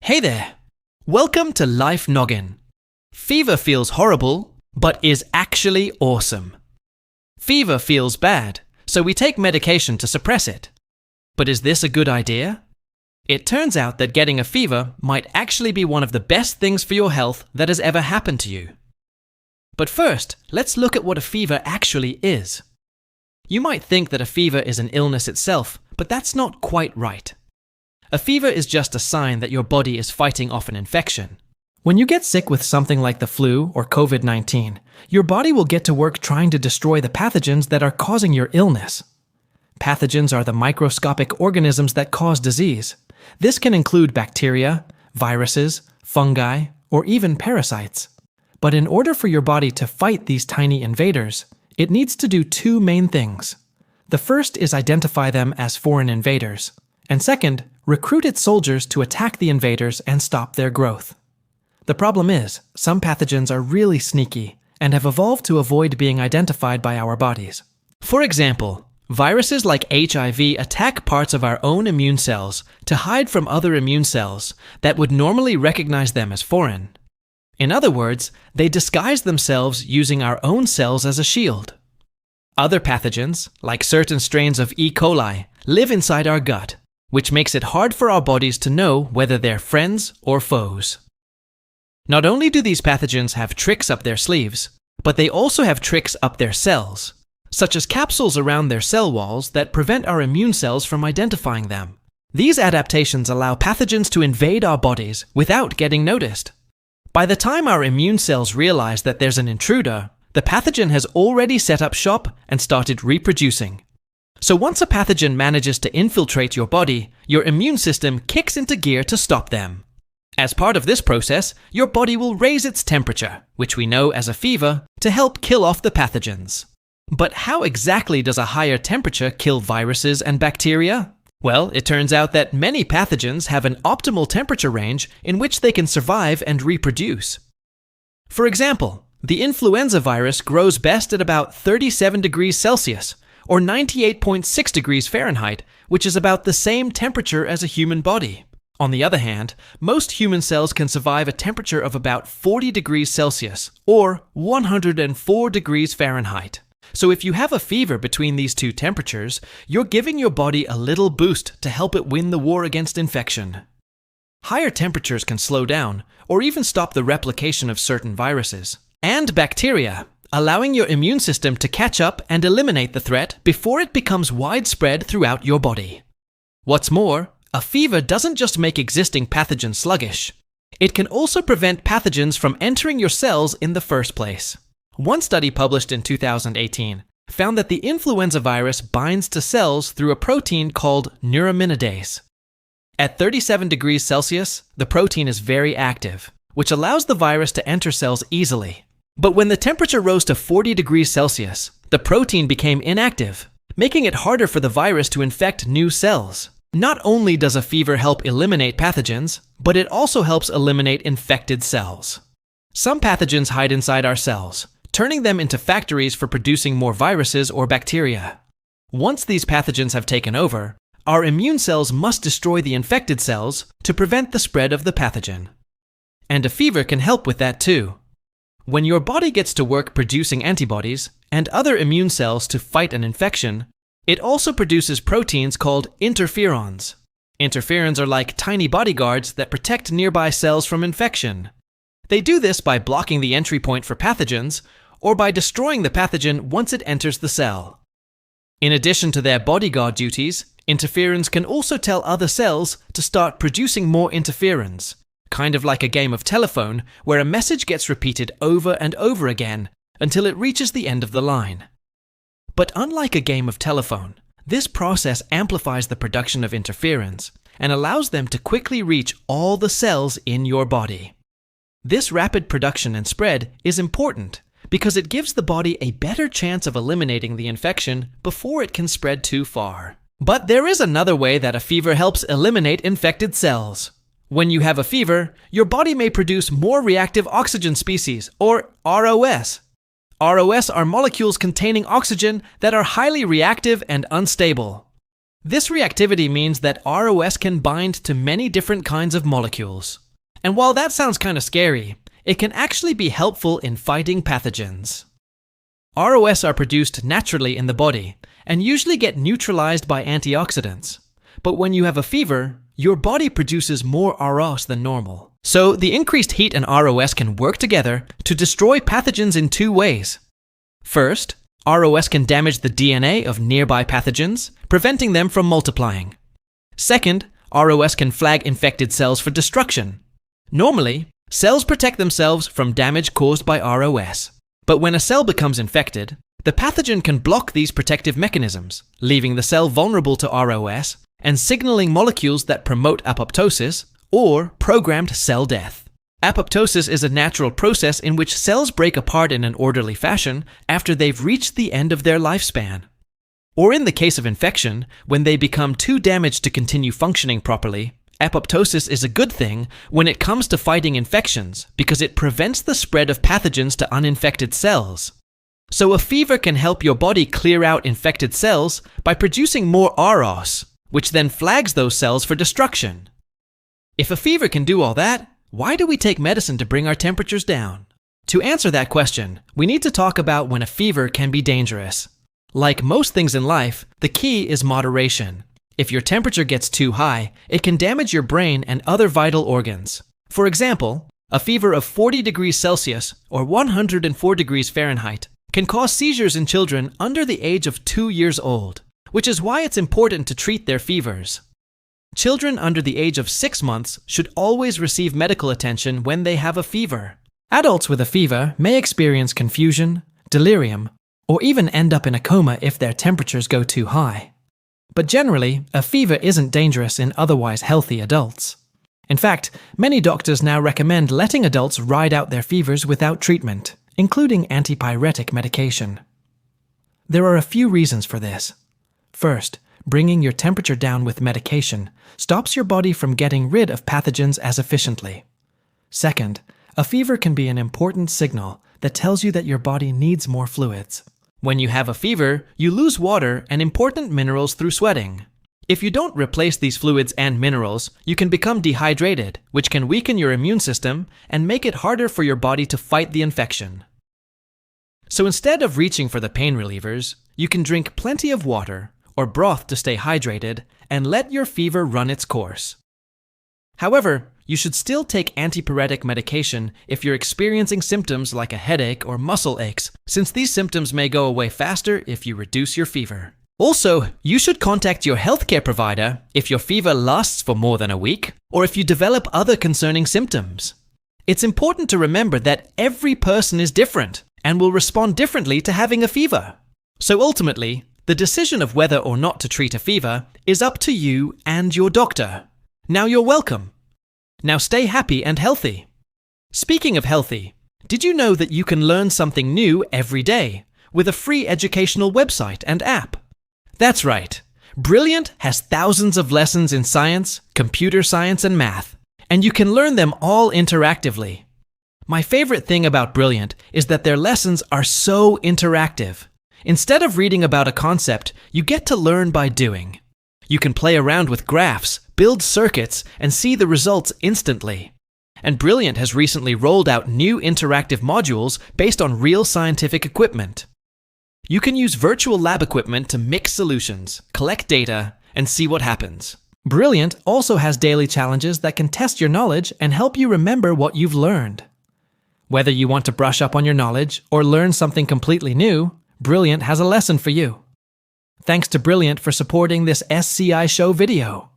Hey there! Welcome to Life Noggin. Fever feels horrible, but is actually awesome. Fever feels bad, so we take medication to suppress it. But is this a good idea? It turns out that getting a fever might actually be one of the best things for your health that has ever happened to you. But first, let's look at what a fever actually is. You might think that a fever is an illness itself, but that's not quite right. A fever is just a sign that your body is fighting off an infection. When you get sick with something like the flu or COVID-19, your body will get to work trying to destroy the pathogens that are causing your illness. Pathogens are the microscopic organisms that cause disease. This can include bacteria, viruses, fungi, or even parasites. But in order for your body to fight these tiny invaders, it needs to do two main things. The first is identify them as foreign invaders, and second, recruit its soldiers to attack the invaders and stop their growth. The problem is, some pathogens are really sneaky and have evolved to avoid being identified by our bodies. For example, viruses like HIV attack parts of our own immune cells to hide from other immune cells that would normally recognize them as foreign. In other words, they disguise themselves using our own cells as a shield. Other pathogens, like certain strains of E. coli, live inside our gut, which makes it hard for our bodies to know whether they're friends or foes. Not only do these pathogens have tricks up their sleeves, but they also have tricks up their cells, such as capsules around their cell walls that prevent our immune cells from identifying them. These adaptations allow pathogens to invade our bodies without getting noticed. By the time our immune cells realize that there's an intruder, the pathogen has already set up shop and started reproducing. So once a pathogen manages to infiltrate your body, your immune system kicks into gear to stop them. As part of this process, your body will raise its temperature, which we know as a fever, to help kill off the pathogens. But how exactly does a higher temperature kill viruses and bacteria? Well, it turns out that many pathogens have an optimal temperature range in which they can survive and reproduce. For example, the influenza virus grows best at about 37 degrees Celsius, or 98.6 degrees Fahrenheit, which is about the same temperature as a human body. On the other hand, most human cells can survive a temperature of about 40 degrees Celsius, or 104 degrees Fahrenheit. So if you have a fever between these two temperatures, you're giving your body a little boost to help it win the war against infection. Higher temperatures can slow down, or even stop the replication of certain viruses and bacteria, allowing your immune system to catch up and eliminate the threat before it becomes widespread throughout your body. What's more, a fever doesn't just make existing pathogens sluggish. It can also prevent pathogens from entering your cells in the first place. One study published in 2018 found that the influenza virus binds to cells through a protein called neuraminidase. At 37 degrees Celsius, the protein is very active, which allows the virus to enter cells easily. But when the temperature rose to 40 degrees Celsius, the protein became inactive, making it harder for the virus to infect new cells. Not only does a fever help eliminate pathogens, but it also helps eliminate infected cells. Some pathogens hide inside our cells, turning them into factories for producing more viruses or bacteria. Once these pathogens have taken over, our immune cells must destroy the infected cells to prevent the spread of the pathogen. And a fever can help with that too. When your body gets to work producing antibodies and other immune cells to fight an infection, it also produces proteins called interferons. Interferons are like tiny bodyguards that protect nearby cells from infection. They do this by blocking the entry point for pathogens or by destroying the pathogen once it enters the cell. In addition to their bodyguard duties, interferons can also tell other cells to start producing more interferons. Kind of like a game of telephone where a message gets repeated over and over again until it reaches the end of the line. But unlike a game of telephone, this process amplifies the production of interferons and allows them to quickly reach all the cells in your body. This rapid production and spread is important because it gives the body a better chance of eliminating the infection before it can spread too far. But there is another way that a fever helps eliminate infected cells. When you have a fever, your body may produce more reactive oxygen species, or ROS. ROS are molecules containing oxygen that are highly reactive and unstable. This reactivity means that ROS can bind to many different kinds of molecules. And while that sounds kind of scary, it can actually be helpful in fighting pathogens. ROS are produced naturally in the body and usually get neutralized by antioxidants. But when you have a fever, your body produces more ROS than normal. So the increased heat and ROS can work together to destroy pathogens in two ways. First, ROS can damage the DNA of nearby pathogens, preventing them from multiplying. Second, ROS can flag infected cells for destruction. Normally, cells protect themselves from damage caused by ROS. But when a cell becomes infected, the pathogen can block these protective mechanisms, leaving the cell vulnerable to ROS and signaling molecules that promote apoptosis or programmed cell death. Apoptosis is a natural process in which cells break apart in an orderly fashion after they've reached the end of their lifespan. Or in the case of infection, when they become too damaged to continue functioning properly, apoptosis is a good thing when it comes to fighting infections because it prevents the spread of pathogens to uninfected cells. So a fever can help your body clear out infected cells by producing more ROS, which then flags those cells for destruction. If a fever can do all that, why do we take medicine to bring our temperatures down? To answer that question, we need to talk about when a fever can be dangerous. Like most things in life, the key is moderation. If your temperature gets too high, it can damage your brain and other vital organs. For example, a fever of 40 degrees Celsius or 104 degrees Fahrenheit can cause seizures in children under the age of 2 years old, which is why it's important to treat their fevers. Children under the age of 6 months should always receive medical attention when they have a fever. Adults with a fever may experience confusion, delirium, or even end up in a coma if their temperatures go too high. But generally, a fever isn't dangerous in otherwise healthy adults. In fact, many doctors now recommend letting adults ride out their fevers without treatment, including antipyretic medication. There are a few reasons for this. First, bringing your temperature down with medication stops your body from getting rid of pathogens as efficiently. Second, a fever can be an important signal that tells you that your body needs more fluids. When you have a fever, you lose water and important minerals through sweating. If you don't replace these fluids and minerals, you can become dehydrated, which can weaken your immune system and make it harder for your body to fight the infection. So instead of reaching for the pain relievers, you can drink plenty of water or broth to stay hydrated and let your fever run its course. However, you should still take antipyretic medication if you're experiencing symptoms like a headache or muscle aches, since these symptoms may go away faster if you reduce your fever. Also, you should contact your healthcare provider if your fever lasts for more than a week or if you develop other concerning symptoms. It's important to remember that every person is different and will respond differently to having a fever. So ultimately, the decision of whether or not to treat a fever is up to you and your doctor. Now you're welcome. Now stay happy and healthy. Speaking of healthy, did you know that you can learn something new every day with a free educational website and app? That's right. Brilliant has thousands of lessons in science, computer science, and math, and you can learn them all interactively. My favorite thing about Brilliant is that their lessons are so interactive. Instead of reading about a concept, you get to learn by doing. You can play around with graphs, build circuits, and see the results instantly. And Brilliant has recently rolled out new interactive modules based on real scientific equipment. You can use virtual lab equipment to mix solutions, collect data, and see what happens. Brilliant also has daily challenges that can test your knowledge and help you remember what you've learned. Whether you want to brush up on your knowledge or learn something completely new, Brilliant has a lesson for you. Thanks to Brilliant for supporting this SCI Show video.